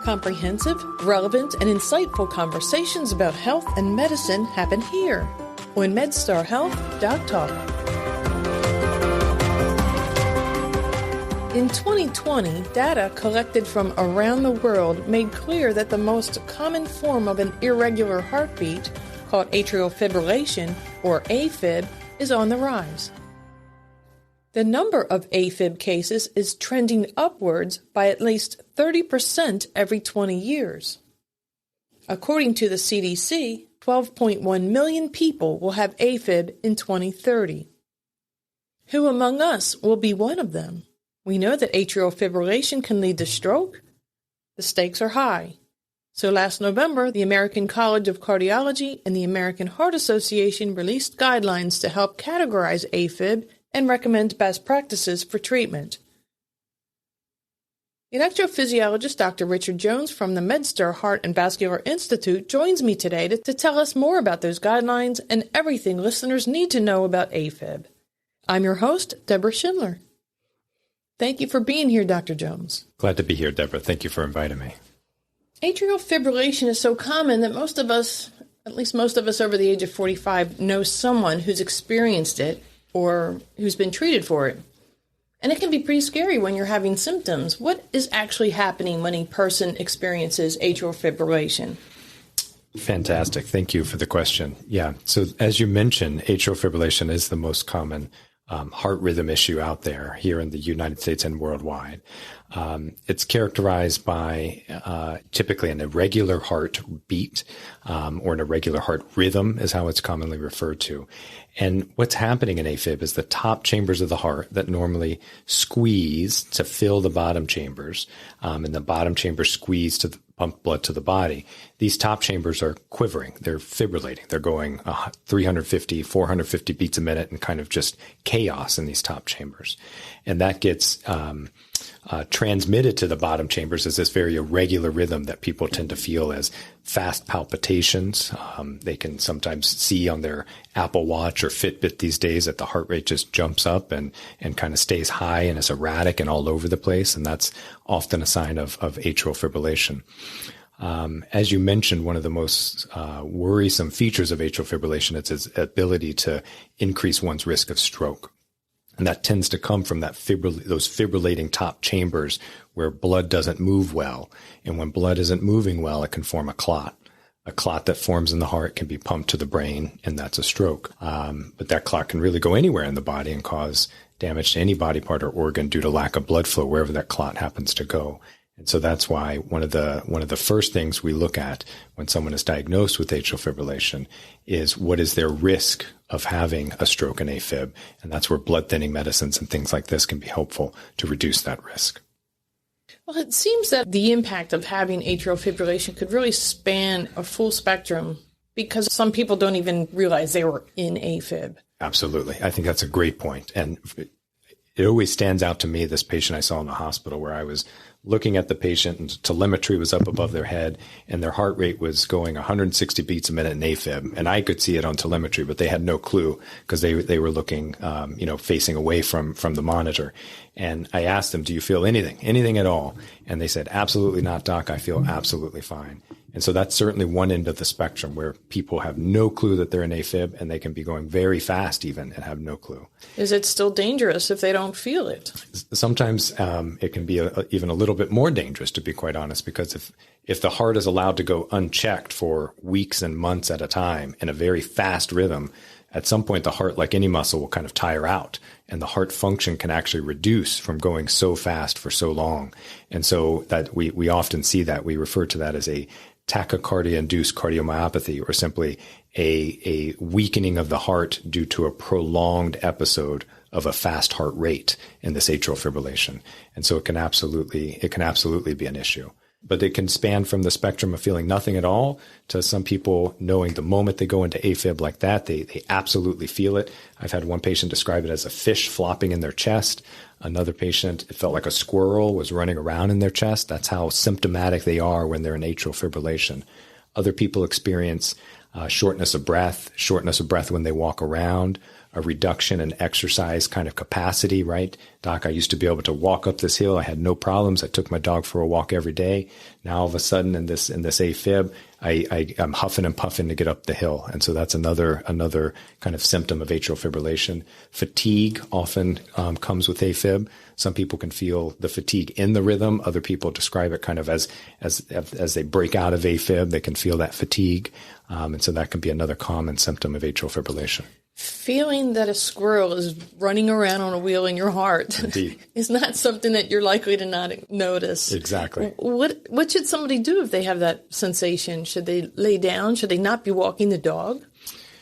Comprehensive, relevant, and insightful conversations about health and medicine happen here on MedStar Health DocTalk. In 2020, data collected from around the world made clear that the most common form of an irregular heartbeat, called atrial fibrillation, or AFib, is on the rise. The number of AFib cases is trending upwards by at least 30% every 20 years. According to the CDC, 12.1 million people will have AFib in 2030. Who among us will be one of them? We know that atrial fibrillation can lead to stroke. The stakes are high. So last November, the American College of Cardiology and the American Heart Association released guidelines to help categorize AFib and recommend best practices for treatment. Electrophysiologist Dr. Richard Jones from the MedStar Heart and Vascular Institute joins me today to tell us more about those guidelines and everything listeners need to know about AFib. I'm your host, Debra.Schindler. Thank you for being here, Dr. Jones. Glad to be here, Deborah. Thank you for inviting me. Atrial fibrillation is so common that most of us, at least most of us over the age of 45, know someone who's experienced it or who's been treated for it. And it can be pretty scary when you're having symptoms. What is actually happening when a person experiences atrial fibrillation? Fantastic. Thank you for the question. Yeah. So as you mentioned, atrial fibrillation is the most common heart rhythm issue out there here in the United States and worldwide. It's characterized by typically an irregular heartbeat or an irregular heart rhythm is how it's commonly referred to. And what's happening in AFib is the top chambers of the heart that normally squeeze to fill the bottom chambers, and the bottom chambers squeeze to pump blood to the body. These top chambers are quivering. They're fibrillating. They're going 350, 450 beats a minute and kind of just chaos in these top chambers. And that gets transmitted to the bottom chambers as this very irregular rhythm that people tend to feel as fast palpitations. They can sometimes see on their Apple Watch or Fitbit these days that the heart rate just jumps up and kind of stays high and is erratic and all over the place. And that's often a sign of atrial fibrillation. As you mentioned, one of the most worrisome features of atrial fibrillation is its ability to increase one's risk of stroke. And that tends to come from those fibrillating top chambers where blood doesn't move well. And when blood isn't moving well, it can form a clot. A clot that forms in the heart can be pumped to the brain, and that's a stroke. But that clot can really go anywhere in the body and cause damage to any body part or organ due to lack of blood flow wherever that clot happens to go. And so that's why one of the first things we look at when someone is diagnosed with atrial fibrillation is what is their risk of having a stroke and AFib. And that's where blood thinning medicines and things like this can be helpful to reduce that risk. Well, it seems that the impact of having atrial fibrillation could really span a full spectrum because some people don't even realize they were in AFib. Absolutely. I think that's a great point. And it always stands out to me, this patient I saw in the hospital where I was looking at the patient and telemetry was up above their head and their heart rate was going 160 beats a minute in AFib. And I could see it on telemetry, but they had no clue because they were looking, facing away from the monitor. And I asked them, do you feel anything at all? And they said, absolutely not, doc. I feel absolutely fine. And so that's certainly one end of the spectrum where people have no clue that they're in AFib and they can be going very fast even and have no clue. Is it still dangerous if they don't feel it? Sometimes it can be even a little bit more dangerous, to be quite honest, because if the heart is allowed to go unchecked for weeks and months at a time in a very fast rhythm, at some point the heart, like any muscle, will kind of tire out and the heart function can actually reduce from going so fast for so long. And so that we often see that. We refer to that as a tachycardia-induced cardiomyopathy, or simply a weakening of the heart due to a prolonged episode of a fast heart rate in this atrial fibrillation. And so it can absolutely be an issue. But it can span from the spectrum of feeling nothing at all to some people knowing the moment they go into AFib like that, they absolutely feel it. I've had one patient describe it as a fish flopping in their chest. Another patient, it felt like a squirrel was running around in their chest. That's how symptomatic they are when they're in atrial fibrillation. Other people experience shortness of breath when they walk around, a reduction in exercise kind of capacity, right? Doc, I used to be able to walk up this hill. I had no problems. I took my dog for a walk every day. Now all of a sudden in this AFib, I'm huffing and puffing to get up the hill. And so that's another kind of symptom of atrial fibrillation. Fatigue often comes with AFib. Some people can feel the fatigue in the rhythm. Other people describe it kind of as they break out of AFib, they can feel that fatigue. And so that can be another common symptom of atrial fibrillation. Feeling that a squirrel is running around on a wheel in your heart is not something that you're likely to not notice. Exactly. What should somebody do if they have that sensation? Should they lay down? Should they not be walking the dog?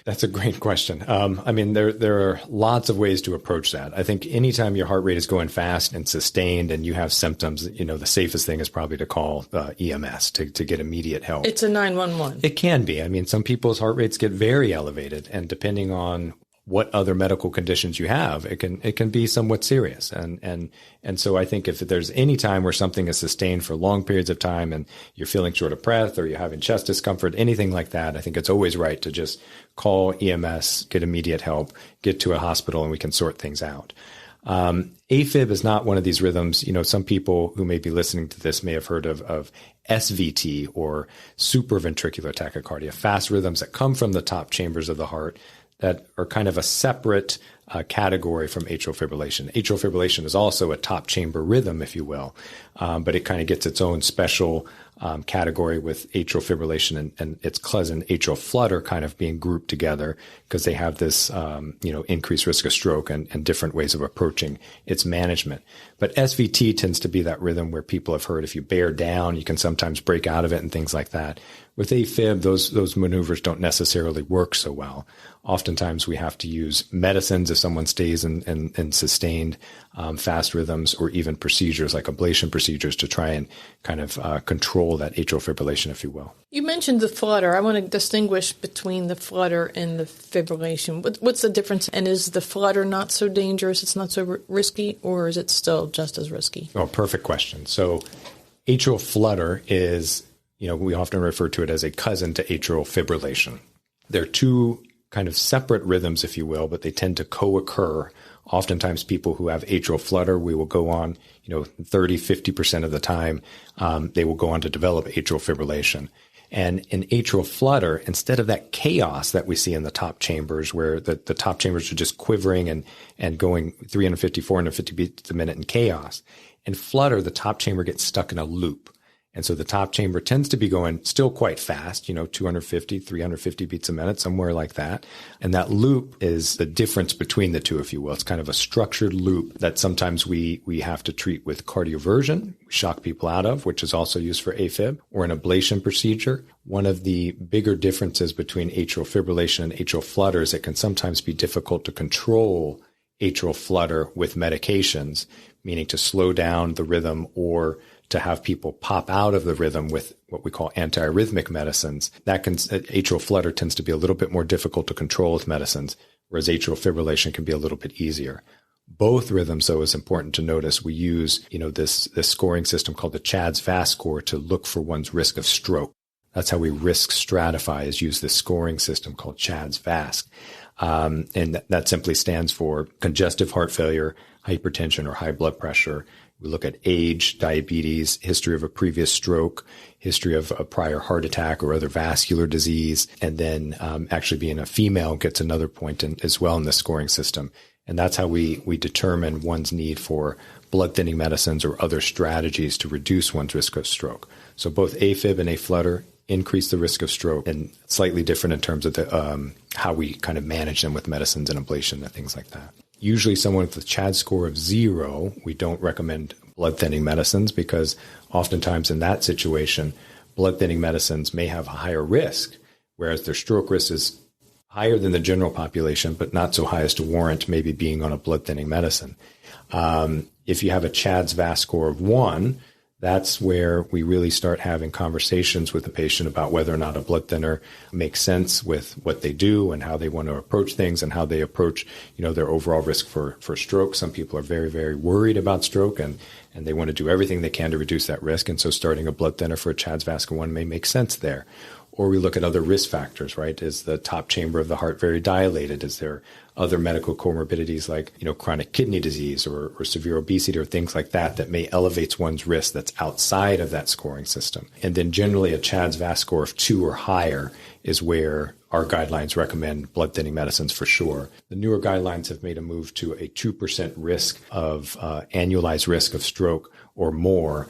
That's a great question. I mean, there are lots of ways to approach that. I think anytime your heart rate is going fast and sustained and you have symptoms, the safest thing is probably to call EMS to get immediate help. It's a 911. It can be. I mean, some people's heart rates get very elevated, and depending on what other medical conditions you have, it can be somewhat serious. And so I think if there's any time where something is sustained for long periods of time and you're feeling short of breath or you're having chest discomfort, anything like that, I think it's always right to just call EMS, get immediate help, get to a hospital, and we can sort things out. AFib is not one of these rhythms. Some people who may be listening to this may have heard of SVT or supraventricular tachycardia, fast rhythms that come from the top chambers of the heart that are kind of a separate category from atrial fibrillation. Atrial fibrillation is also a top chamber rhythm, if you will, but it kind of gets its own special category with atrial fibrillation and its cousin atrial flutter kind of being grouped together because they have this increased risk of stroke and different ways of approaching its management. But SVT tends to be that rhythm where people have heard if you bear down, you can sometimes break out of it and things like that. With AFib, those maneuvers don't necessarily work so well. Oftentimes we have to use medicines if someone stays in sustained fast rhythms, or even procedures like ablation procedures to try and kind of control that atrial fibrillation, if you will. You mentioned the flutter. I want to distinguish between the flutter and the fibrillation. What's the difference? And is the flutter not so dangerous, it's not so risky, or is it still just as risky? Oh, perfect question. So atrial flutter is, we often refer to it as a cousin to atrial fibrillation. They're two kind of separate rhythms, if you will, but they tend to co-occur. Oftentimes people who have atrial flutter, we will go on, 30, 50% of the time, they will go on to develop atrial fibrillation. And in atrial flutter, instead of that chaos that we see in the top chambers where the top chambers are just quivering and going 350, 450 beats a minute in chaos, in flutter, the top chamber gets stuck in a loop. And so the top chamber tends to be going still quite fast, 250, 350 beats a minute, somewhere like that. And that loop is the difference between the two, if you will. It's kind of a structured loop that sometimes we have to treat with cardioversion, shock people out of, which is also used for AFib, or an ablation procedure. One of the bigger differences between atrial fibrillation and atrial flutter is it can sometimes be difficult to control atrial flutter with medications, meaning to slow down the rhythm or to have people pop out of the rhythm with what we call antiarrhythmic medicines. Atrial flutter tends to be a little bit more difficult to control with medicines, whereas atrial fibrillation can be a little bit easier. Both rhythms, though, is important to notice. We use, this scoring system called the CHADS VASc score to look for one's risk of stroke. That's how we risk stratify, is use this scoring system called CHADS VASc. And that simply stands for congestive heart failure, hypertension, or high blood pressure. We look at age, diabetes, history of a previous stroke, history of a prior heart attack or other vascular disease, and then actually being a female gets another point as well in the scoring system. And that's how we determine one's need for blood thinning medicines or other strategies to reduce one's risk of stroke. So both AFib and AFlutter increase the risk of stroke, and slightly different in terms of the how we kind of manage them with medicines and ablation and things like that. Usually someone with a CHAD score of 0, we don't recommend blood thinning medicines because oftentimes in that situation, blood thinning medicines may have a higher risk, whereas their stroke risk is higher than the general population, but not so high as to warrant maybe being on a blood thinning medicine. If you have a CHADS VASc score of 1, that's where we really start having conversations with the patient about whether or not a blood thinner makes sense with what they do and how they want to approach things and how they approach, their overall risk for stroke. Some people are very, very worried about stroke and they want to do everything they can to reduce that risk. And so starting a blood thinner for a CHADS VASc 1 may make sense there. Or we look at other risk factors, right? Is the top chamber of the heart very dilated? Is there other medical comorbidities like, chronic kidney disease or severe obesity or things like that may elevate one's risk that's outside of that scoring system? And then generally a CHADS VAS score of 2 or higher is where our guidelines recommend blood thinning medicines for sure. The newer guidelines have made a move to a 2% risk of annualized risk of stroke or more,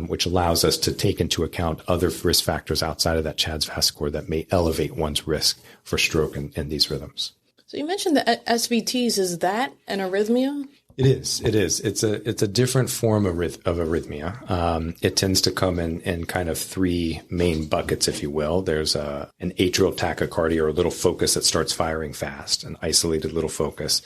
which allows us to take into account other risk factors outside of that CHADS VAS score that may elevate one's risk for stroke in these rhythms. So you mentioned the SVTs. Is that an arrhythmia? It is. It's a different form of arrhythmia. It tends to come in kind of 3 main buckets, if you will. There's an atrial tachycardia, or a little focus that starts firing fast, an isolated little focus.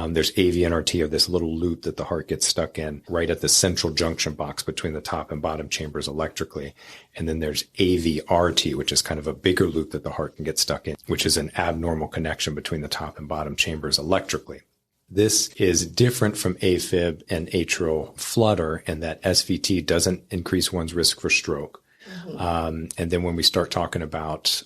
There's AVNRT, or this little loop that the heart gets stuck in right at the central junction box between the top and bottom chambers electrically. And then there's AVRT, which is kind of a bigger loop that the heart can get stuck in, which is an abnormal connection between the top and bottom chambers electrically. This is different from AFib and atrial flutter in that SVT doesn't increase one's risk for stroke. Mm-hmm. And then when we start talking about,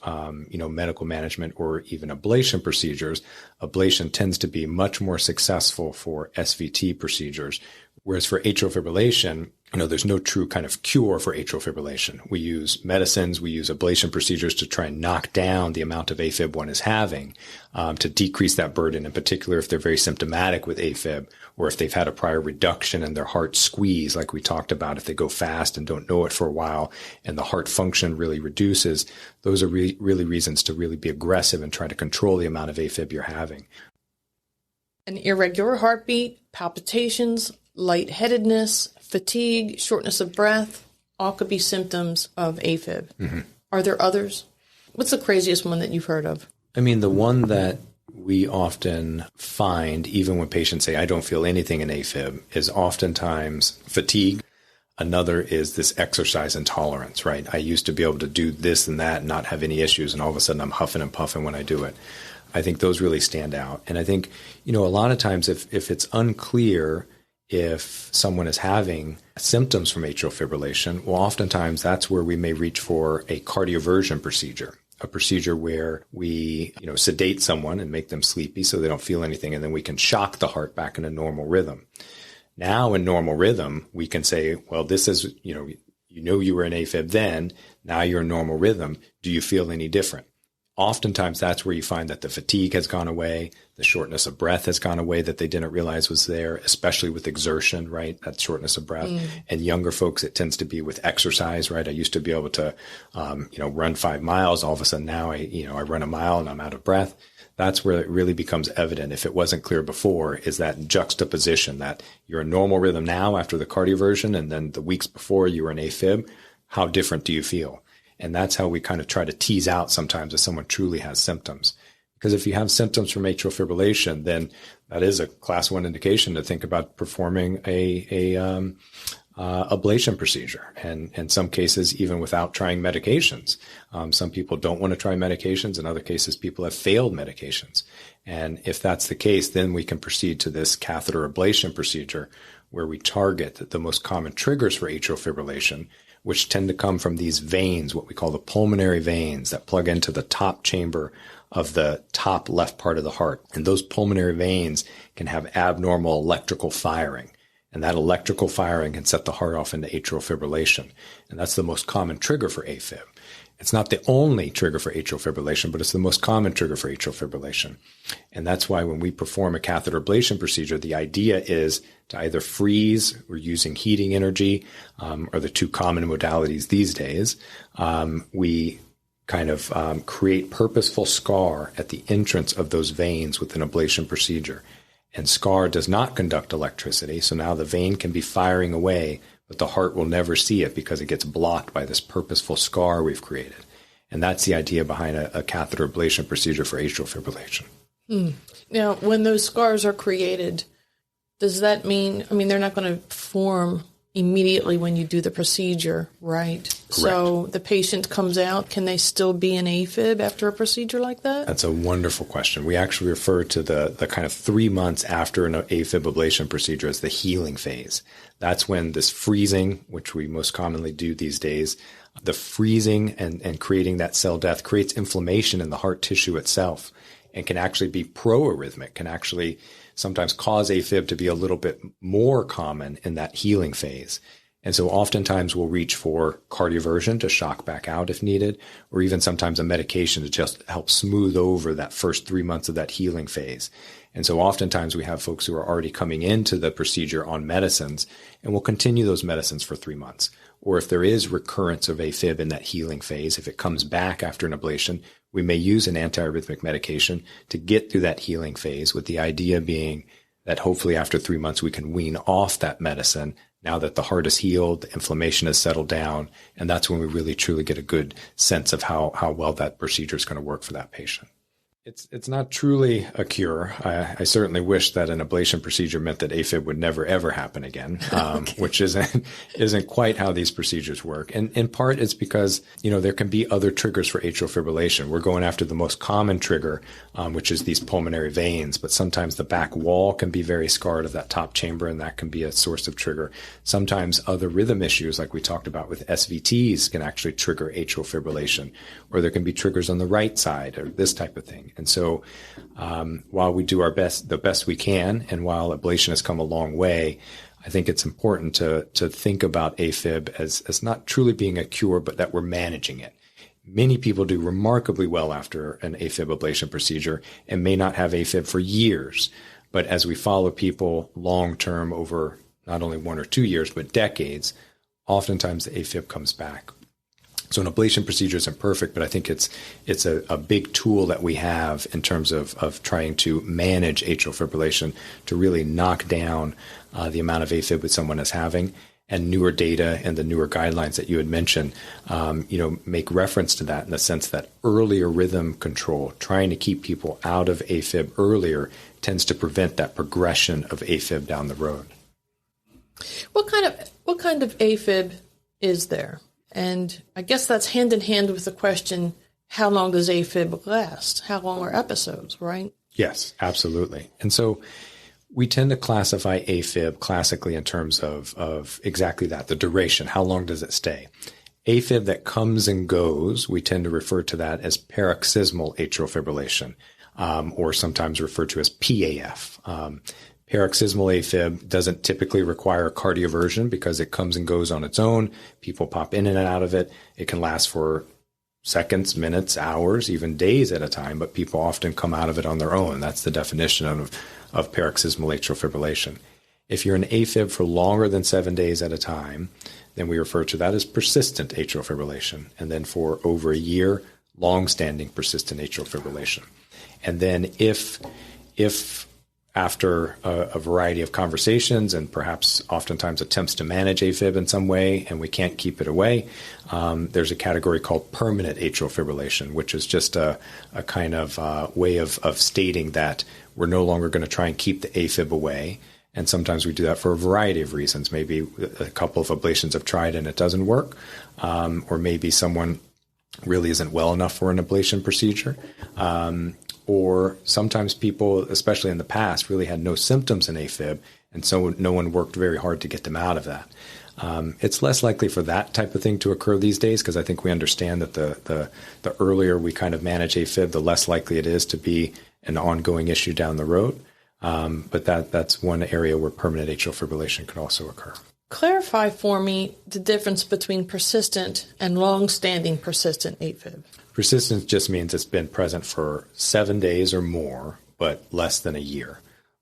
medical management or even ablation procedures, ablation tends to be much more successful for SVT procedures. Whereas for atrial fibrillation, there's no true kind of cure for atrial fibrillation. We use medicines, we use ablation procedures to try and knock down the amount of AFib one is having, to decrease that burden, in particular if they're very symptomatic with AFib, or if they've had a prior reduction in their heart squeeze, like we talked about, if they go fast and don't know it for a while and the heart function really reduces. Those are really reasons to really be aggressive and try to control the amount of AFib you're having. An irregular heartbeat, palpitations, lightheadedness, fatigue, shortness of breath, all could be symptoms of AFib. Mm-hmm. Are there others? What's the craziest one that you've heard of? The one that we often find, even when patients say, I don't feel anything in AFib, is oftentimes fatigue. Another is this exercise intolerance, right? I used to be able to do this and that and not have any issues, and all of a sudden I'm huffing and puffing when I do it. I think those really stand out. And I think, a lot of times if it's unclear if someone is having symptoms from atrial fibrillation, well, oftentimes that's where we may reach for a cardioversion procedure, a procedure where we, sedate someone and make them sleepy so they don't feel anything, and then we can shock the heart back into normal rhythm. Now in normal rhythm, we can say, well, this is, you were in AFib then, now you're in normal rhythm. Do you feel any different? Oftentimes that's where you find that the fatigue has gone away, the shortness of breath has gone away that they didn't realize was there, especially with exertion, right? That shortness of breath. And younger folks, it tends to be with exercise, right? I used to be able to, run 5 miles. All of a sudden now I run a mile and I'm out of breath. That's where it really becomes evident, if it wasn't clear before, is that juxtaposition that you're in normal rhythm now after the cardioversion, and then the weeks before you were in AFib. How different do you feel? And that's how we kind of try to tease out sometimes if someone truly has symptoms. Because if you have symptoms from atrial fibrillation, then that is a class 1 indication to think about performing a ablation procedure. And in some cases, even without trying medications. Some people don't want to try medications. In other cases, people have failed medications. And if that's the case, then we can proceed to this catheter ablation procedure where we target the most common triggers for atrial fibrillation, which tend to come from these veins, what we call the pulmonary veins that plug into the top chamber of the top left part of the heart. And those pulmonary veins can have abnormal electrical firing. And that electrical firing can set the heart off into atrial fibrillation. And that's the most common trigger for AFib. It's not the only trigger for atrial fibrillation, but it's the most common trigger for atrial fibrillation. And that's why when we perform a catheter ablation procedure, the idea is to either freeze, we're using heating energy, are the 2 common modalities these days. We kind of create purposeful scar at the entrance of those veins with an ablation procedure. And scar does not conduct electricity, so now the vein can be firing away, but the heart will never see it because it gets blocked by this purposeful scar we've created. And that's the idea behind a catheter ablation procedure for atrial fibrillation. Now, when those scars are created, does that mean, they're not going to form immediately when you do the procedure, right? So the patient comes out, can they still be in AFib after a procedure like that? That's a wonderful question. We actually refer to the kind of 3 months after an AFib ablation procedure as the healing phase. That's when this freezing, which we most commonly do these days, the freezing and creating that cell death creates inflammation in the heart tissue itself and can actually be pro-arrhythmic, can actually sometimes cause AFib to be a little bit more common in that healing phase. And so oftentimes we'll reach for cardioversion to shock back out if needed, or even sometimes a medication to just help smooth over that first 3 months of that healing phase. And so oftentimes we have folks who are already coming into the procedure on medicines, and we'll continue those medicines for 3 months. Or if there is recurrence of AFib in that healing phase, if it comes back after an ablation, we may use an antiarrhythmic medication to get through that healing phase, with the idea being that hopefully after 3 months we can wean off that medicine now that the heart is healed, the inflammation has settled down, and that's when we really truly get a good sense of how well that procedure is going to work for that patient. It's not truly a cure. I certainly wish that an ablation procedure meant that AFib would never, ever happen again, which isn't quite how these procedures work. And in part, it's because, there can be other triggers for atrial fibrillation. We're going after the most common trigger, which is these pulmonary veins, but sometimes the back wall can be very scarred of that top chamber, and that can be a source of trigger. Sometimes other rhythm issues, like we talked about with SVTs, can actually trigger atrial fibrillation, or there can be triggers on the right side, or this type of thing. And so while we do the best we can, and while ablation has come a long way, I think it's important to think about AFib as not truly being a cure, but that we're managing it. Many people do remarkably well after an AFib ablation procedure and may not have AFib for years. But as we follow people long-term over not only 1 or 2 years, but decades, oftentimes the AFib comes back. So an ablation procedure isn't perfect, but I think it's a big tool that we have in terms of trying to manage atrial fibrillation, to really knock down the amount of AFib that someone is having. And newer data and the newer guidelines that you had mentioned, make reference to that in the sense that earlier rhythm control, trying to keep people out of AFib earlier, tends to prevent that progression of AFib down the road. What kind of AFib is there? And I guess that's hand in hand with the question, how long does AFib last? How long are episodes, right? Yes, absolutely. And so we tend to classify AFib classically in terms of exactly that, the duration. How long does it stay? AFib that comes and goes, we tend to refer to that as paroxysmal atrial fibrillation, or sometimes referred to as PAF. Paroxysmal AFib doesn't typically require cardioversion because it comes and goes on its own. People pop in and out of it. It can last for seconds, minutes, hours, even days at a time, but people often come out of it on their own. That's the definition of paroxysmal atrial fibrillation. If you're in AFib for longer than 7 days at a time, then we refer to that as persistent atrial fibrillation. And then for over a year, long-standing persistent atrial fibrillation. And then if after a variety of conversations and perhaps oftentimes attempts to manage AFib in some way, and we can't keep it away, there's a category called permanent atrial fibrillation, which is just a kind of way of stating that we're no longer going to try and keep the AFib away. And sometimes we do that for a variety of reasons. Maybe a couple of ablations have tried and it doesn't work, or maybe someone really isn't well enough for an ablation procedure. Or sometimes people, especially in the past, really had no symptoms in AFib, and so no one worked very hard to get them out of that. It's less likely for that type of thing to occur these days, because I think we understand that the earlier we kind of manage AFib, the less likely it is to be an ongoing issue down the road. But that's one area where permanent atrial fibrillation could also occur. Clarify for me the difference between persistent and long-standing persistent AFib. Persistence just means it's been present for 7 days or more, but less than a year.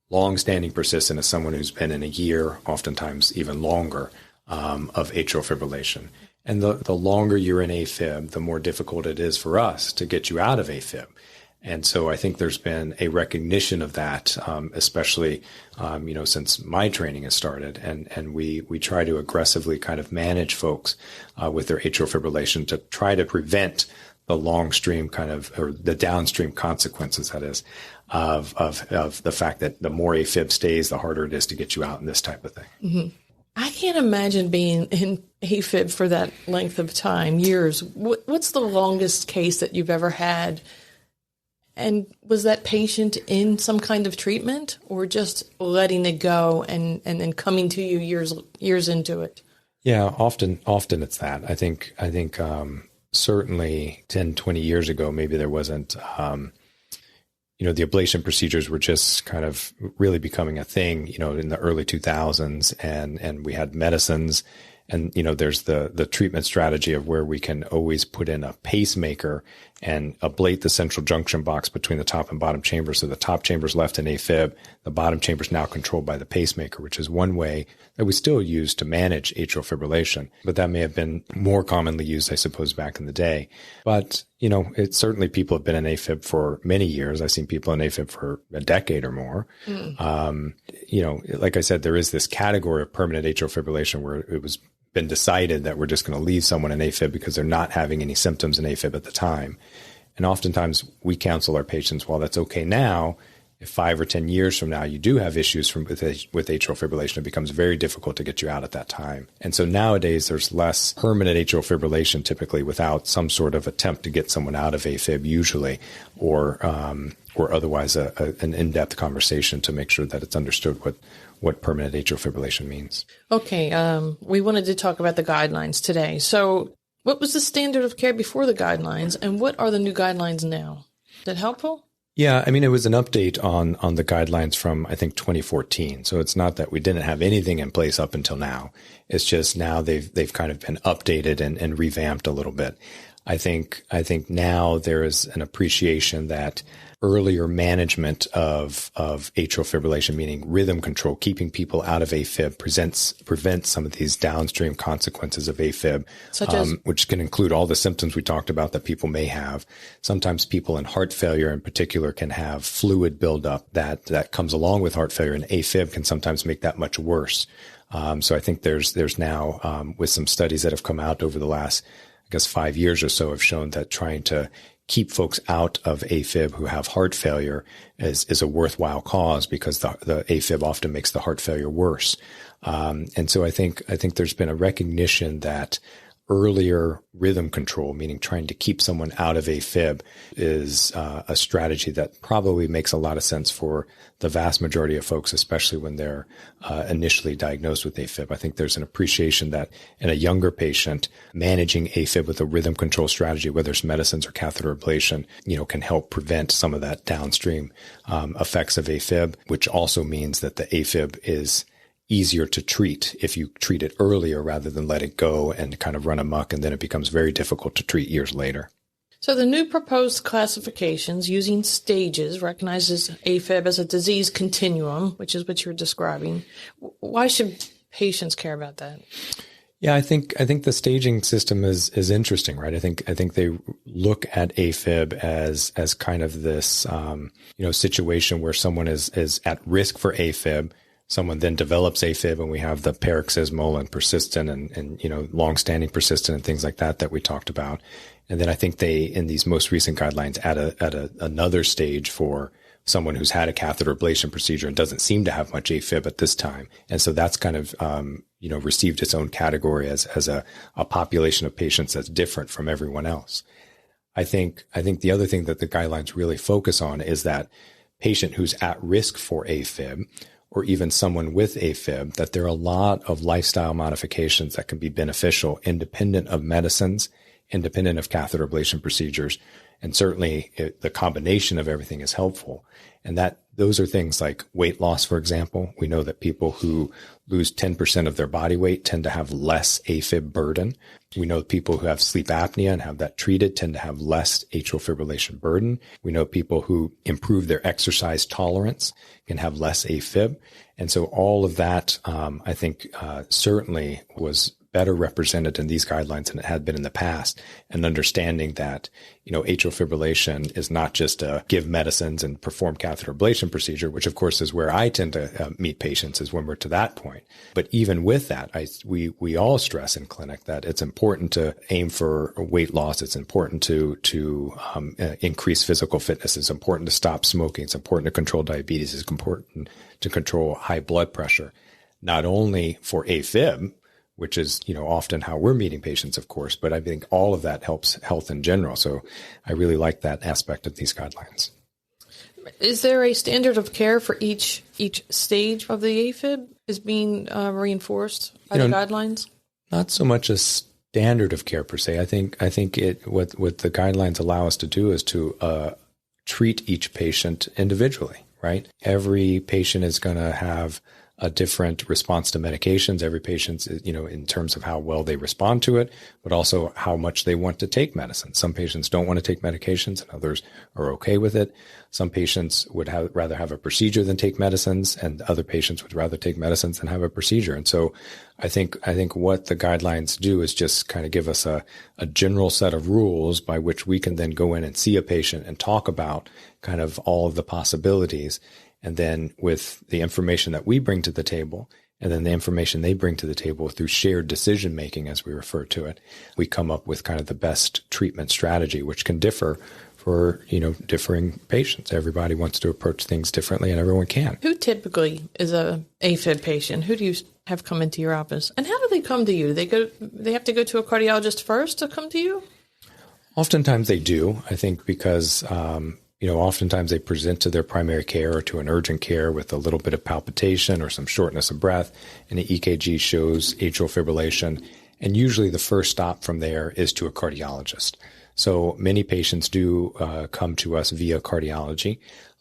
Long-standing persistent is someone who's been in a year, oftentimes even longer, of atrial fibrillation. And the longer you're in AFib, the more difficult it is for us to get you out of AFib. And so I think there's been a recognition of that, especially, since my training has started. And we try to aggressively kind of manage folks with their atrial fibrillation to try to prevent the or the downstream consequences, that is, of the fact that the more AFib stays, the harder it is to get you out and this type of thing. Mm-hmm. I can't imagine being in AFib for that length of time, years. What's the longest case that you've ever had? And was that patient in some kind of treatment or just letting it go and then coming to you years into it? Yeah, often it's that. I think certainly 10, 20 years ago, maybe there wasn't, the ablation procedures were just kind of really becoming a thing, in the early 2000s, and we had medicines. And, there's the treatment strategy of where we can always put in a pacemaker and ablate the central junction box between the top and bottom chamber. So the top chamber is left in AFib. The bottom chamber is now controlled by the pacemaker, which is one way that we still use to manage atrial fibrillation. But that may have been more commonly used, I suppose, back in the day. But, it's certainly people have been in AFib for many years. I've seen people in AFib for a decade or more. Like I said, there is this category of permanent atrial fibrillation where it was been decided that we're just going to leave someone in AFib because they're not having any symptoms in AFib at the time. And oftentimes we counsel our patients, while that's okay now, if 5 or 10 years from now you do have issues with atrial fibrillation, it becomes very difficult to get you out at that time. And so nowadays there's less permanent atrial fibrillation typically without some sort of attempt to get someone out of AFib usually, or otherwise an in-depth conversation to make sure that it's understood what permanent atrial fibrillation means. Okay, we wanted to talk about the guidelines today. So what was the standard of care before the guidelines, and what are the new guidelines now? Is that helpful? Yeah, it was an update on the guidelines from, I think, 2014. So it's not that we didn't have anything in place up until now. It's just now they've kind of been updated and revamped a little bit. I think now there is an appreciation that earlier management of atrial fibrillation, meaning rhythm control, keeping people out of AFib, prevents some of these downstream consequences of AFib, such as which can include all the symptoms we talked about that people may have. Sometimes people in heart failure in particular can have fluid buildup that comes along with heart failure, and AFib can sometimes make that much worse. So I think there's now, with some studies that have come out over the last, I guess, 5 years or so, have shown that trying to keep folks out of AFib who have heart failure is a worthwhile cause, because the AFib often makes the heart failure worse. And so I think there's been a recognition that earlier rhythm control, meaning trying to keep someone out of AFib, is a strategy that probably makes a lot of sense for the vast majority of folks, especially when they're initially diagnosed with AFib. I think there's an appreciation that in a younger patient, managing AFib with a rhythm control strategy, whether it's medicines or catheter ablation, can help prevent some of that downstream effects of AFib, which also means that the AFib is easier to treat if you treat it earlier rather than let it go and kind of run amok, and then it becomes very difficult to treat years later. So the new proposed classifications using stages recognizes AFib as a disease continuum, which is what you're describing. Why should patients care about that? Yeah, I think the staging system is interesting, right? I think they look at AFib as kind of this situation where someone is at risk for AFib. Someone then develops AFib, and we have the paroxysmal and persistent and long-standing persistent and things like that we talked about. And then I think they, in these most recent guidelines, add another stage for someone who's had a catheter ablation procedure and doesn't seem to have much AFib at this time. And so that's kind of, received its own category as a population of patients that's different from everyone else. I think the other thing that the guidelines really focus on is that patient who's at risk for AFib, or even someone with AFib, that there are a lot of lifestyle modifications that can be beneficial, independent of medicines, independent of catheter ablation procedures. And certainly the combination of everything is helpful. And those are things like weight loss, for example. We know that people who lose 10% of their body weight tend to have less AFib burden. We know people who have sleep apnea and have that treated tend to have less atrial fibrillation burden. We know people who improve their exercise tolerance can have less AFib. And so all of that, I think, certainly was better represented in these guidelines than it had been in the past, and understanding that, atrial fibrillation is not just a give medicines and perform catheter ablation procedure, which of course is where I tend to meet patients, is when we're to that point. But even with that, we all stress in clinic that it's important to aim for weight loss. It's important to increase physical fitness. It's important to stop smoking. It's important to control diabetes. It's important to control high blood pressure. not only for AFib, which is, often how we're meeting patients, of course, but I think all of that helps health in general. So I really like that aspect of these guidelines. Is there a standard of care for each stage of the AFib is being reinforced by the guidelines? Not so much a standard of care per se. I think what the guidelines allow us to do is to treat each patient individually, right? Every patient is going to have a different response to medications. Every patient, in terms of how well they respond to it, but also how much they want to take medicine. Some patients don't want to take medications and others are okay with it. Some patients would rather have a procedure than take medicines, and other patients would rather take medicines than have a procedure. And so I think what the guidelines do is just kind of give us a general set of rules by which we can then go in and see a patient and talk about kind of all of the possibilities. And then with the information that we bring to the table, and then the information they bring to the table through shared decision making, as we refer to it, we come up with kind of the best treatment strategy, which can differ for, differing patients. Everybody wants to approach things differently, and everyone can. Who typically is a AFib patient? Who do you have come into your office? And how do they come to you? They have to go to a cardiologist first to come to you? Oftentimes they do, I think, because oftentimes they present to their primary care or to an urgent care with a little bit of palpitation or some shortness of breath, and the EKG shows atrial fibrillation. And usually the first stop from there is to a cardiologist. So many patients do come to us via cardiology,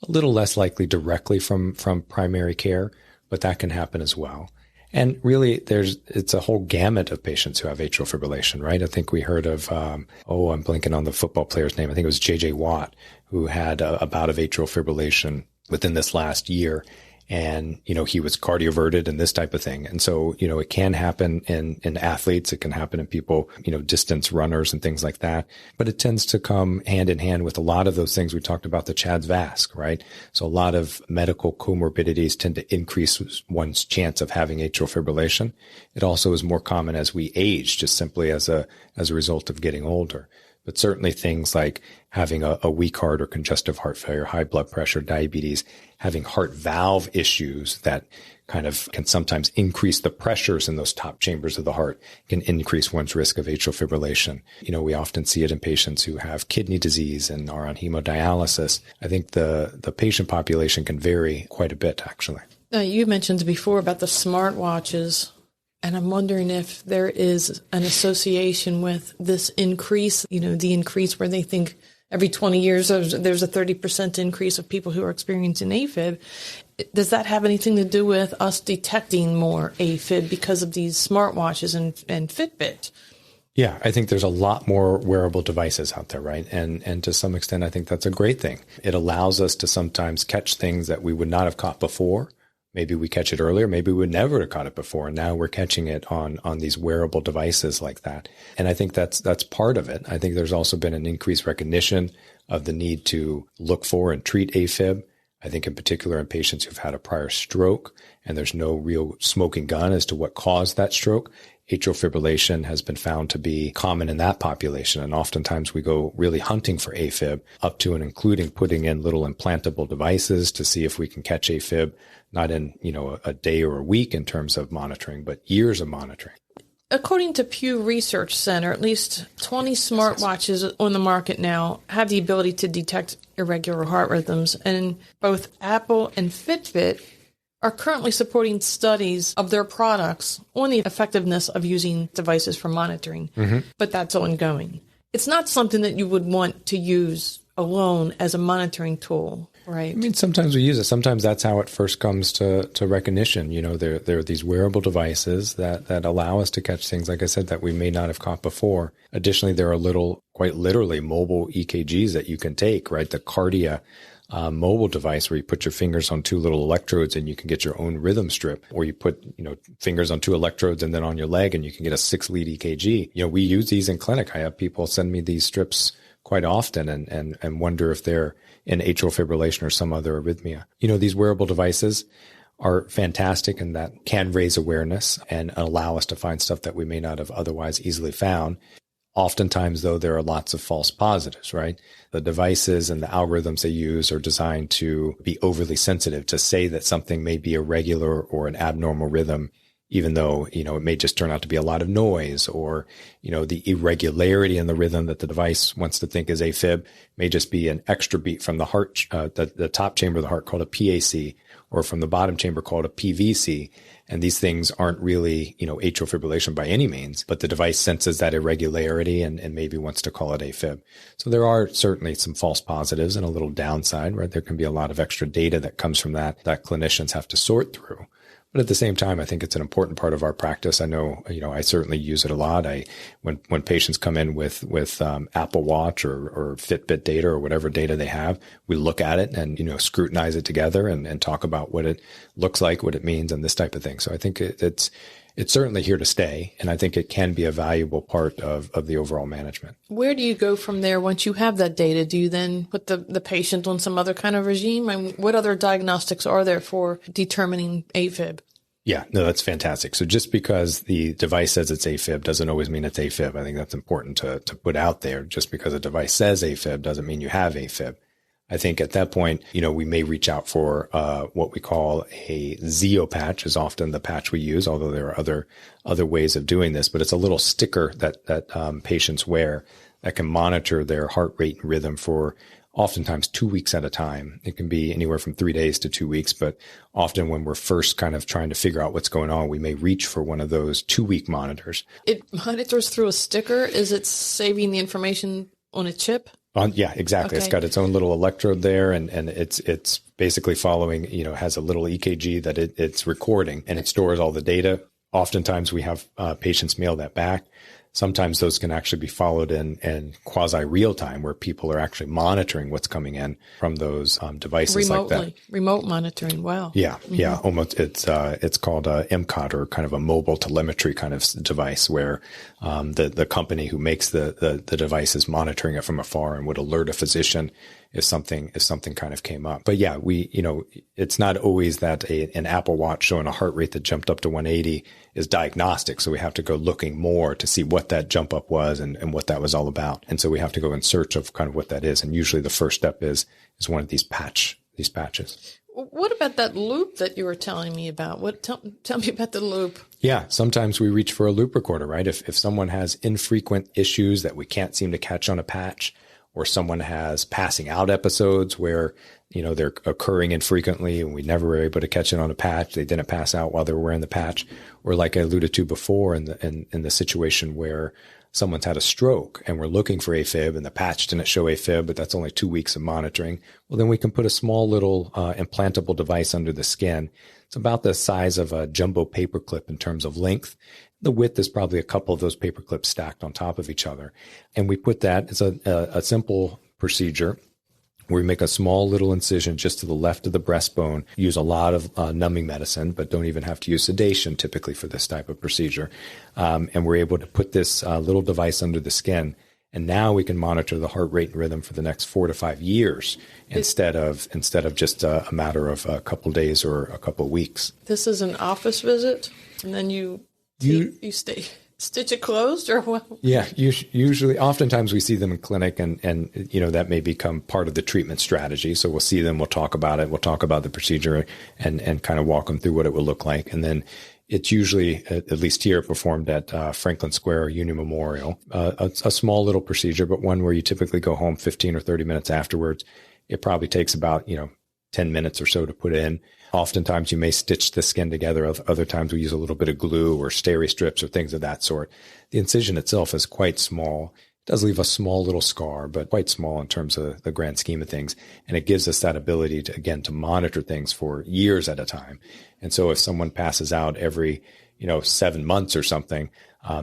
a little less likely directly from primary care, but that can happen as well. And really, it's a whole gamut of patients who have atrial fibrillation, right? I think we heard of, I'm blanking on the football player's name. I think it was J.J. Watt, who had a bout of atrial fibrillation within this last year. And, he was cardioverted and this type of thing. And so, it can happen in athletes. It can happen in people, distance runners and things like that. But it tends to come hand in hand with a lot of those things we talked about, the CHADS-VASc, right? So a lot of medical comorbidities tend to increase one's chance of having atrial fibrillation. It also is more common as we age, just simply as a result of getting older. But certainly things like having a weak heart or congestive heart failure, high blood pressure, diabetes, having heart valve issues that kind of can sometimes increase the pressures in those top chambers of the heart, can increase one's risk of atrial fibrillation. We often see it in patients who have kidney disease and are on hemodialysis. I think the patient population can vary quite a bit, actually. You mentioned before about the smartwatches. And I'm wondering if there is an association with this increase, the increase where they think every 20 years there's a 30% increase of people who are experiencing AFib. Does that have anything to do with us detecting more AFib because of these smartwatches and Fitbit? Yeah, I think there's a lot more wearable devices out there, right? And to some extent, I think that's a great thing. It allows us to sometimes catch things that we would not have caught before. Maybe we catch it earlier. Maybe we would never have caught it before. And now we're catching it on these wearable devices like that. And I think that's part of it. I think there's also been an increased recognition of the need to look for and treat AFib. I think in particular in patients who've had a prior stroke and there's no real smoking gun as to what caused that stroke. Atrial fibrillation has been found to be common in that population. And oftentimes we go really hunting for AFib up to and including putting in little implantable devices to see if we can catch AFib, not in, a day or a week in terms of monitoring, but years of monitoring. According to Pew Research Center, at least 20 smartwatches on the market now have the ability to detect irregular heart rhythms. And both Apple and Fitbit are currently supporting studies of their products on the effectiveness of using devices for monitoring, but that's ongoing. It's not something that you would want to use alone as a monitoring tool, right? I mean, sometimes we use it. Sometimes that's how it first comes to recognition. There are these wearable devices that allow us to catch things, like I said, that we may not have caught before. Additionally, there are quite literally mobile EKGs that you can take, right? The Cardia mobile device where you put your fingers on two little electrodes and you can get your own rhythm strip, or you put, fingers on two electrodes and then on your leg and you can get a 6-lead EKG. We use these in clinic. I have people send me these strips quite often and wonder if they're in atrial fibrillation or some other arrhythmia. These wearable devices are fantastic and that can raise awareness and allow us to find stuff that we may not have otherwise easily found. Oftentimes, though, there are lots of false positives, right? The devices and the algorithms they use are designed to be overly sensitive, to say that something may be irregular or an abnormal rhythm, even though, it may just turn out to be a lot of noise, or, the irregularity in the rhythm that the device wants to think is AFib may just be an extra beat from the heart, the top chamber of the heart called a PAC, or from the bottom chamber called a PVC. And these things aren't really, atrial fibrillation by any means, but the device senses that irregularity and maybe wants to call it AFib. So there are certainly some false positives and a little downside, right? There can be a lot of extra data that comes from that clinicians have to sort through. But at the same time, I think it's an important part of our practice. I know, I certainly use it a lot. When patients come in with Apple Watch or Fitbit data or whatever data they have, we look at it and, scrutinize it together and talk about what it looks like, what it means, and this type of thing. So I think it's certainly here to stay. And I think it can be a valuable part of the overall management. Where do you go from there once you have that data? Do you then put the patient on some other kind of regime? I mean, what other diagnostics are there for determining AFib? Yeah, no, that's fantastic. So just because the device says it's AFib doesn't always mean it's AFib. I think that's important to put out there. Just because a device says AFib doesn't mean you have AFib. I think at that point, we may reach out for what we call a Zeo patch is often the patch we use, although there are other ways of doing this. But it's a little sticker that patients wear that can monitor their heart rate and rhythm for oftentimes 2 weeks at a time. It can be anywhere from 3 days to 2 weeks, but often when we're first kind of trying to figure out what's going on, we may reach for one of those 2-week monitors. It monitors through a sticker. Is it saving the information on a chip? Yeah, exactly. Okay. It's got its own little electrode there, and it's basically following, has a little EKG that it's recording, and it stores all the data. Oftentimes we have patients mail that back. Sometimes those can actually be followed in quasi real time, where people are actually monitoring what's coming in from those devices remotely, like that. Remote monitoring. Wow. Yeah. Mm-hmm. Yeah. Almost. It's called a MCOT, or kind of a mobile telemetry kind of device, where the company who makes the device is monitoring it from afar and would alert a physician if something kind of came up. But yeah, it's not always that an Apple Watch showing a heart rate that jumped up to 180 is diagnostic. So we have to go looking more to see what that jump up was and what that was all about. And so we have to go in search of kind of what that is. And usually the first step is one of these patches. What about that loop that you were telling me about? Tell me about the loop. Yeah, sometimes we reach for a loop recorder, right? If someone has infrequent issues that we can't seem to catch on a patch, or someone has passing out episodes where, they're occurring infrequently and we never were able to catch it on a patch. They didn't pass out while they were wearing the patch. Or like I alluded to before in the situation where someone's had a stroke and we're looking for AFib and the patch didn't show AFib, but that's only 2 weeks of monitoring. Well, then we can put a small little implantable device under the skin. It's about the size of a jumbo paperclip in terms of length. The width is probably a couple of those paper clips stacked on top of each other. And we put that, it's a simple procedure where we make a small little incision just to the left of the breastbone, use a lot of numbing medicine, but don't even have to use sedation typically for this type of procedure. And we're able to put this little device under the skin. And now we can monitor the heart rate and rhythm for the next 4 to 5 years instead of just a matter of a couple of days or a couple of weeks. This is an office visit, and then you stitch it closed, or what? Yeah, usually, oftentimes we see them in clinic, and that may become part of the treatment strategy. So we'll see them, we'll talk about it, we'll talk about the procedure, and kind of walk them through what it will look like, and then it's usually, at least here, performed at Franklin Square Union Memorial. A small little procedure, but one where you typically go home 15 or 30 minutes afterwards. It probably takes about 10 minutes or so to put in. Oftentimes you may stitch the skin together. Other times we use a little bit of glue or steri strips or things of that sort. The incision itself is quite small. It does leave a small little scar, but quite small in terms of the grand scheme of things. And it gives us that ability to monitor things for years at a time. And so if someone passes out every, 7 months or something,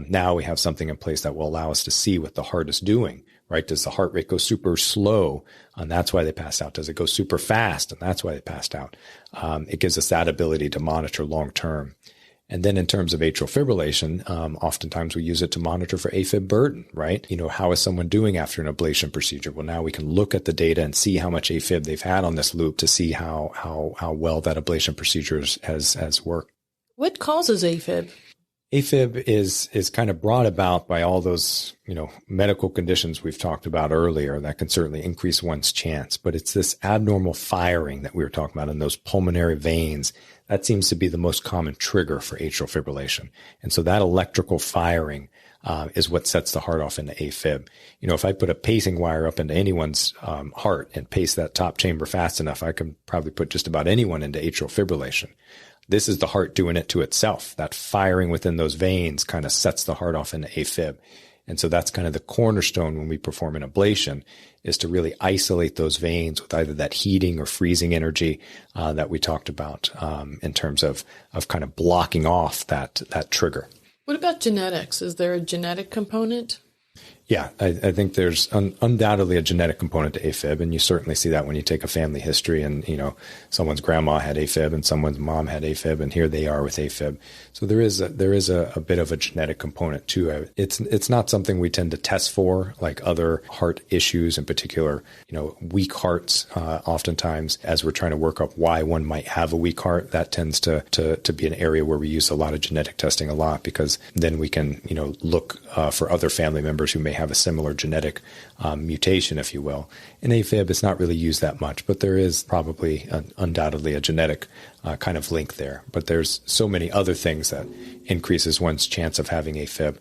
now we have something in place that will allow us to see what the heart is doing. Right? Does the heart rate go super slow? And that's why they passed out. Does it go super fast? And that's why they passed out. It gives us that ability to monitor long term. And then in terms of atrial fibrillation, oftentimes we use it to monitor for AFib burden, right? How is someone doing after an ablation procedure? Well, now we can look at the data and see how much AFib they've had on this loop to see how well that ablation procedure has worked. What causes AFib? AFib is kind of brought about by all those, medical conditions we've talked about earlier that can certainly increase one's chance. But it's this abnormal firing that we were talking about in those pulmonary veins that seems to be the most common trigger for atrial fibrillation. And so that electrical firing is what sets the heart off into AFib. If I put a pacing wire up into anyone's heart and pace that top chamber fast enough, I can probably put just about anyone into atrial fibrillation. This is the heart doing it to itself. That firing within those veins kind of sets the heart off into AFib. And so that's kind of the cornerstone when we perform an ablation, is to really isolate those veins with either that heating or freezing energy that we talked about in terms of kind of blocking off that trigger. What about genetics? Is there a genetic component? Yeah, I think there's undoubtedly a genetic component to AFib, and you certainly see that when you take a family history and, someone's grandma had AFib and someone's mom had AFib, and here they are with AFib. So there is a bit of a genetic component to it. It's not something we tend to test for, like other heart issues, in particular, weak hearts. Oftentimes, as we're trying to work up why one might have a weak heart, that tends to be an area where we use a lot of genetic testing a lot, because then we can, look for other family members who may have a similar genetic mutation, if you will. In AFib, it's not really used that much, but there is probably undoubtedly a genetic kind of link there. But there's so many other things that increases one's chance of having AFib.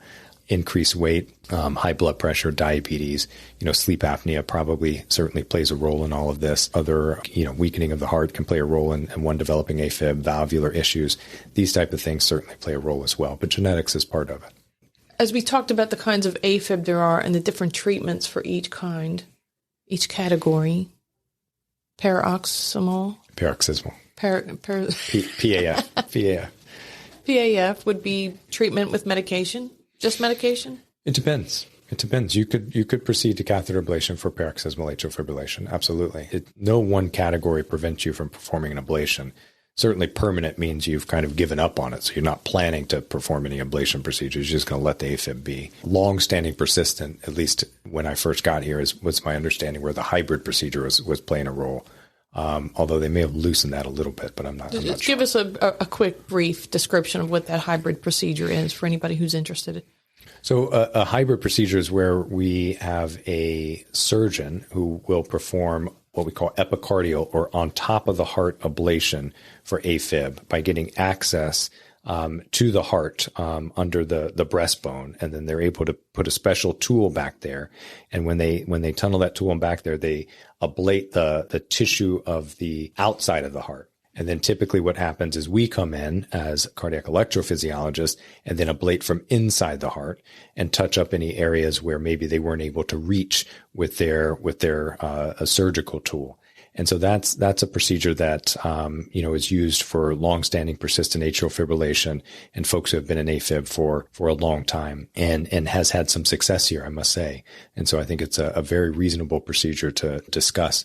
Increased weight, high blood pressure, diabetes, sleep apnea probably certainly plays a role in all of this. Other, weakening of the heart can play a role in one developing AFib, valvular issues. These type of things certainly play a role as well, but genetics is part of it. As we talked about the kinds of AFib there are and the different treatments for each kind, each category, paroxysmal. PAF would be treatment with medication, just medication? It depends. You could proceed to catheter ablation for paroxysmal atrial fibrillation. Absolutely. No one category prevents you from performing an ablation. Certainly permanent means you've kind of given up on it. So you're not planning to perform any ablation procedures. You're just going to let the AFib be. Long-standing persistent, at least when I first got here, was my understanding, where the hybrid procedure was playing a role. Although they may have loosened that a little bit, but I'm not sure. Give us a quick, brief description of what that hybrid procedure is for anybody who's interested. So a hybrid procedure is where we have a surgeon who will perform what we call epicardial, or on top of the heart ablation for AFib, by getting access to the heart under the breastbone, and then they're able to put a special tool back there. And when they tunnel that tool back there, they ablate the tissue of the outside of the heart. And then typically what happens is we come in as cardiac electrophysiologists and then ablate from inside the heart and touch up any areas where maybe they weren't able to reach with their a surgical tool. And so that's a procedure that, is used for longstanding persistent atrial fibrillation and folks who have been in AFib for a long time and has had some success here, I must say. And so I think it's a very reasonable procedure to discuss.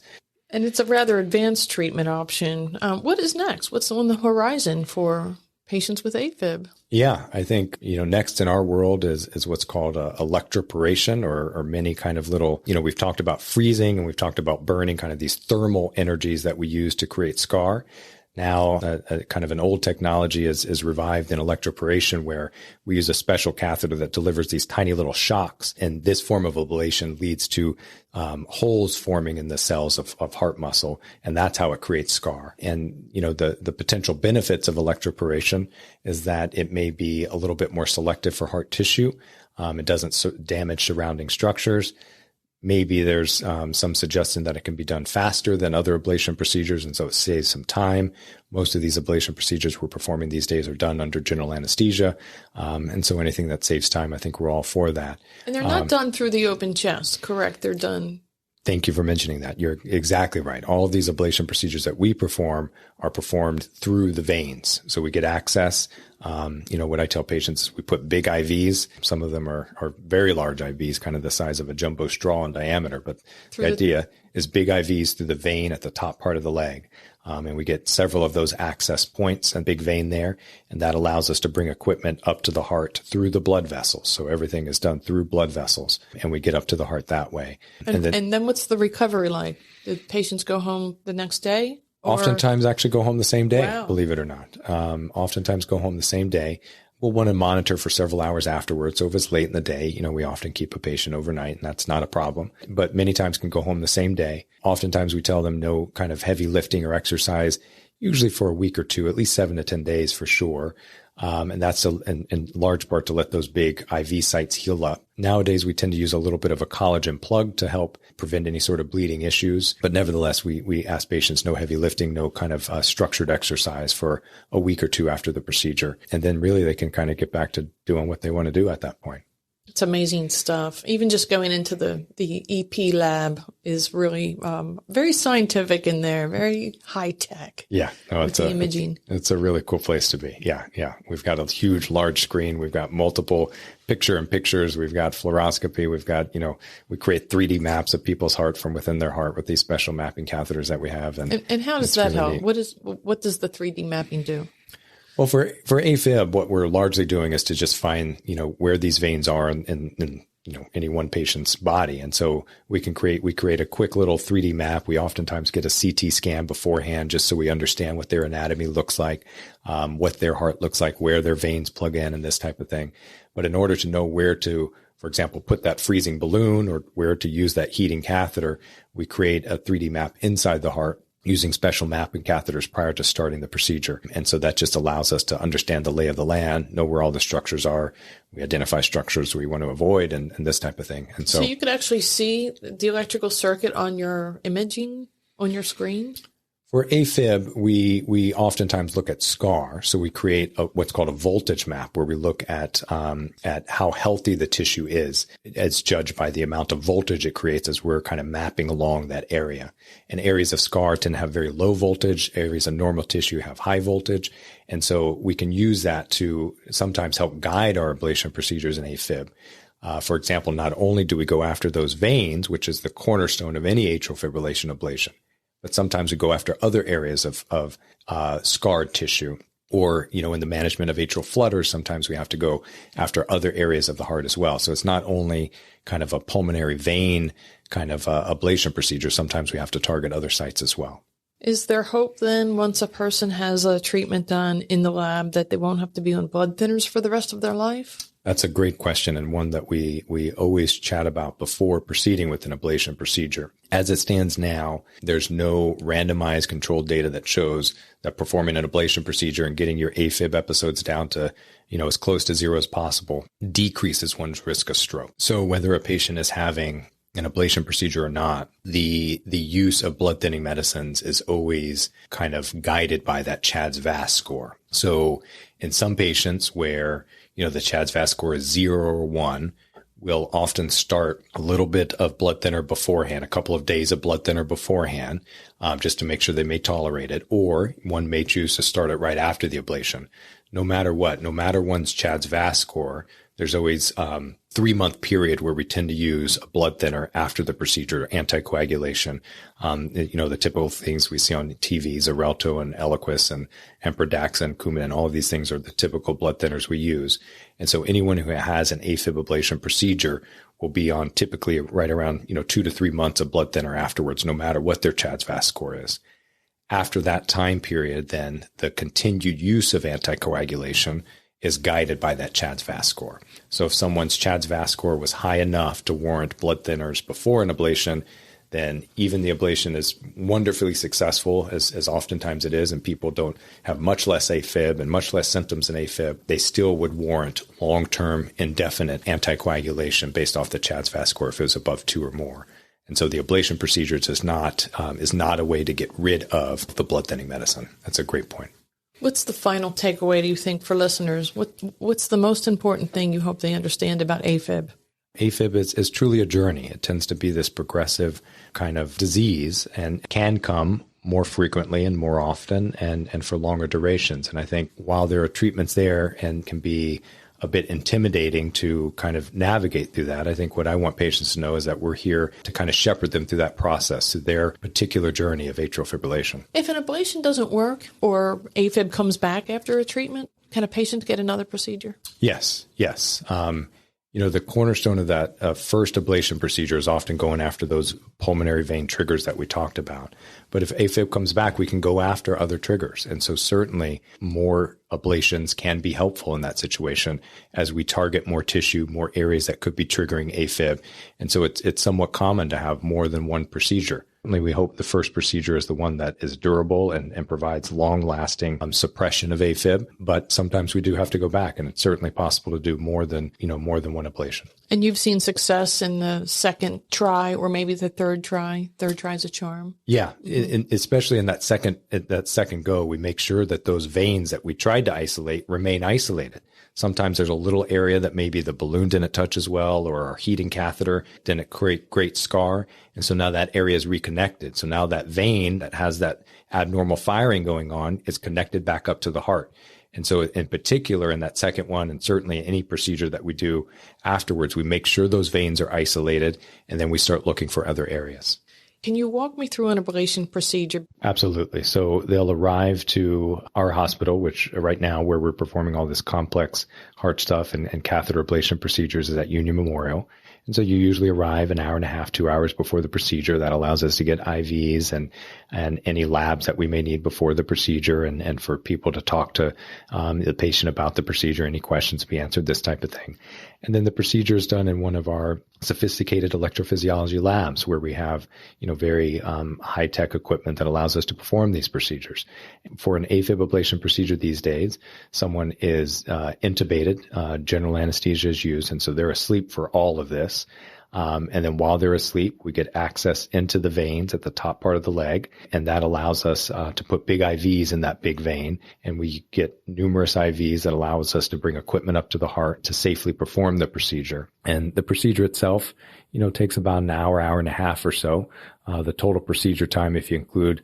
And it's a rather advanced treatment option. What is next? What's on the horizon for patients with AFib? Yeah, I think, next in our world is what's called electroporation, or many kind of little, we've talked about freezing and we've talked about burning, kind of these thermal energies that we use to create scar. Now, kind of an old technology is revived in electroporation, where we use a special catheter that delivers these tiny little shocks. And this form of ablation leads to holes forming in the cells of heart muscle. And that's how it creates scar. And, the potential benefits of electroporation is that it may be a little bit more selective for heart tissue. It doesn't damage surrounding structures. Maybe there's some suggestion that it can be done faster than other ablation procedures, and so it saves some time. Most of these ablation procedures we're performing these days are done under general anesthesia, and so anything that saves time, I think we're all for that. And they're not done through the open chest, correct? They're done. Thank you for mentioning that. You're exactly right. All of these ablation procedures that we perform are performed through the veins. So we get access. What I tell patients is we put big IVs. Some of them are very large IVs, kind of the size of a jumbo straw in diameter. But the idea is big IVs through the vein at the top part of the leg. And we get several of those access points and big vein there. And that allows us to bring equipment up to the heart through the blood vessels. So everything is done through blood vessels, and we get up to the heart that way. And then what's the recovery like? Do patients go home the next day? Oftentimes actually go home the same day, Wow. Believe it or not. Oftentimes go home the same day. we'll want to monitor for several hours afterwards. So if it's late in the day, we often keep a patient overnight, and that's not a problem. But many times can go home the same day. Oftentimes we tell them no kind of heavy lifting or exercise, usually for a week or two, at least 7 to 10 days for sure. And that's in large part to let those big IV sites heal up. Nowadays, we tend to use a little bit of a collagen plug to help prevent any sort of bleeding issues. But nevertheless, we ask patients no heavy lifting, no kind of structured exercise for a week or two after the procedure. And then really they can kind of get back to doing what they want to do at that point. It's amazing stuff. Even just going into the EP lab is really very scientific in there, very high tech. Yeah, it's imaging. It's a really cool place to be. Yeah. We've got a huge, large screen. We've got multiple pictures. We've got fluoroscopy. We've got, we create 3D maps of people's heart from within their heart with these special mapping catheters that we have. And how does that help? What does the 3D mapping do? Well, for AFib, what we're largely doing is to just find, where these veins are in any one patient's body. And so we create a quick little 3D map. We oftentimes get a CT scan beforehand just so we understand what their anatomy looks like, what their heart looks like, where their veins plug in and this type of thing. But in order to know where to, for example, put that freezing balloon or where to use that heating catheter, we create a 3D map inside the heart using special mapping catheters prior to starting the procedure. And so that just allows us to understand the lay of the land, know where all the structures are. We identify structures we want to avoid and this type of thing. And so you could actually see the electrical circuit on your imaging on your screen? For AFib, we oftentimes look at SCAR. So we create what's called a voltage map where we look at how healthy the tissue is as judged by the amount of voltage it creates as we're kind of mapping along that area. And areas of SCAR tend to have very low voltage. Areas of normal tissue have high voltage. And so we can use that to sometimes help guide our ablation procedures in AFib. For example, not only do we go after those veins, which is the cornerstone of any atrial fibrillation ablation, but sometimes we go after other areas of scarred tissue, or, in the management of atrial flutters, sometimes we have to go after other areas of the heart as well. So it's not only kind of a pulmonary vein kind of ablation procedure. Sometimes we have to target other sites as well. Is there hope then, once a person has a treatment done in the lab, that they won't have to be on blood thinners for the rest of their life? That's a great question, and one that we always chat about before proceeding with an ablation procedure. As it stands now, there's no randomized controlled data that shows that performing an ablation procedure and getting your AFib episodes down to, as close to zero as possible decreases one's risk of stroke. So whether a patient is having an ablation procedure or not, the use of blood thinning medicines is always kind of guided by that CHADS-VAS score. So in some patients where the CHADS-VAS score is 0 or 1, we'll often start a little bit of blood thinner beforehand, a couple of days of blood thinner beforehand, just to make sure they may tolerate it. Or one may choose to start it right after the ablation. No matter one's CHADS-VAS score, there's always 3-month period where we tend to use a blood thinner after the procedure, anticoagulation. The typical things we see on TV, Xarelto and Eliquis and Emperdax and Coumadin, all of these things are the typical blood thinners we use. And so anyone who has an AFib ablation procedure will be on typically right around, 2 to 3 months of blood thinner afterwards, no matter what their CHADS-VAS score is. After that time period, then the continued use of anticoagulation is guided by that CHADS-VAS score. So if someone's CHADS-VAS score was high enough to warrant blood thinners before an ablation, then even the ablation is wonderfully successful, as oftentimes it is, and people don't have much less AFib and much less symptoms in AFib, they still would warrant long-term indefinite anticoagulation based off the CHADS-VAS score if it was above 2 or more. And so the ablation procedures is not a way to get rid of the blood thinning medicine. That's a great point. What's the final takeaway, do you think, for listeners? What's the most important thing you hope they understand about AFib? AFib is truly a journey. It tends to be this progressive kind of disease and can come more frequently and more often and for longer durations. And I think while there are treatments there and can be a bit intimidating to kind of navigate through that, I think what I want patients to know is that we're here to kind of shepherd them through that process, through their particular journey of atrial fibrillation. If an ablation doesn't work or AFib comes back after a treatment, can a patient get another procedure? Yes. The cornerstone of that first ablation procedure is often going after those pulmonary vein triggers that we talked about. But if AFib comes back, we can go after other triggers. And so certainly more ablations can be helpful in that situation as we target more tissue, more areas that could be triggering AFib. And so it's somewhat common to have more than one procedure. Certainly, we hope the first procedure is the one that is durable and provides long-lasting suppression of AFib. But sometimes we do have to go back, and it's certainly possible to do more than one ablation. And you've seen success in the second try, or maybe the third try. Third try's a charm. Yeah, especially in that second go, we make sure that those veins that we tried to isolate remain isolated. Sometimes there's a little area that maybe the balloon didn't touch as well, or our heating catheter didn't create great scar. And so now that area is reconnected. So now that vein that has that abnormal firing going on is connected back up to the heart. And so in particular, in that second one, and certainly any procedure that we do afterwards, we make sure those veins are isolated, and then we start looking for other areas. Can you walk me through an ablation procedure? Absolutely. So they'll arrive to our hospital, which right now where we're performing all this complex heart stuff and catheter ablation procedures is at Union Memorial. And so you usually arrive an hour and a half, 2 hours before the procedure. That allows us to get IVs and any labs that we may need before the procedure, and for people to talk to the patient about the procedure, any questions be answered, this type of thing. And then the procedure is done in one of our sophisticated electrophysiology labs where we have, very high-tech equipment that allows us to perform these procedures. For an AFib ablation procedure these days, someone is intubated, general anesthesia is used, and so they're asleep for all of this. And then while they're asleep, we get access into the veins at the top part of the leg, and that allows us to put big IVs in that big vein, and we get numerous IVs that allows us to bring equipment up to the heart to safely perform the procedure. And the procedure itself, takes about an hour, hour and a half or so. The total procedure time, if you include,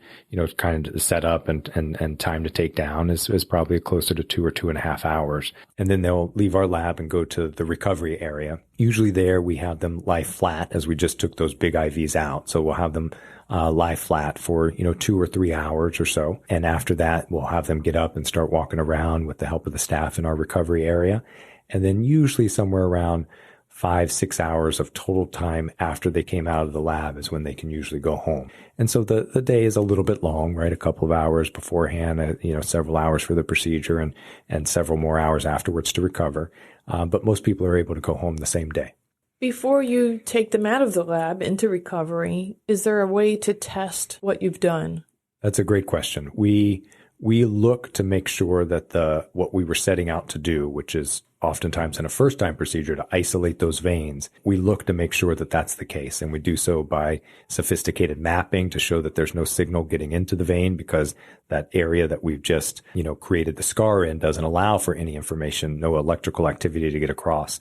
kind of the setup and time to take down is probably closer to 2 or 2.5 hours. And then they'll leave our lab and go to the recovery area. Usually there we have them lie flat as we just took those big IVs out. So we'll have them lie flat for, 2 or 3 hours or so. And after that, we'll have them get up and start walking around with the help of the staff in our recovery area. And then usually somewhere around 5-6 hours of total time after they came out of the lab is when they can usually go home. And so the day is a little bit long, right? A couple of hours beforehand, several hours for the procedure and several more hours afterwards to recover. But most people are able to go home the same day. Before you take them out of the lab into recovery, is there a way to test what you've done? That's a great question. We look to make sure that what we were setting out to do, which is oftentimes in a first-time procedure to isolate those veins, we look to make sure that that's the case. And we do so by sophisticated mapping to show that there's no signal getting into the vein, because that area that we've just, created the scar in doesn't allow for any information, no electrical activity to get across.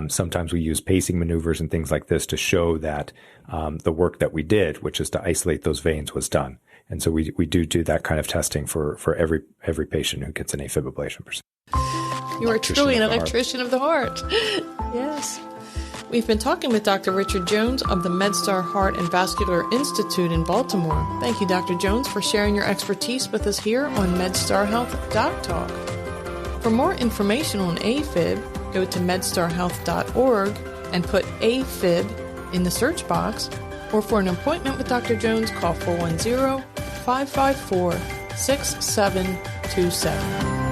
Sometimes we use pacing maneuvers and things like this to show that the work that we did, which is to isolate those veins, was done. And so we do that kind of testing for every patient who gets an AFib ablation procedure. You are truly an electrician of the heart. Yes. We've been talking with Dr. Richard Jones of the MedStar Heart and Vascular Institute in Baltimore. Thank you, Dr. Jones, for sharing your expertise with us here on MedStar Health DocTalk. For more information on AFib, go to medstarhealth.org and put AFib in the search box, or for an appointment with Dr. Jones, call 410-554-6727.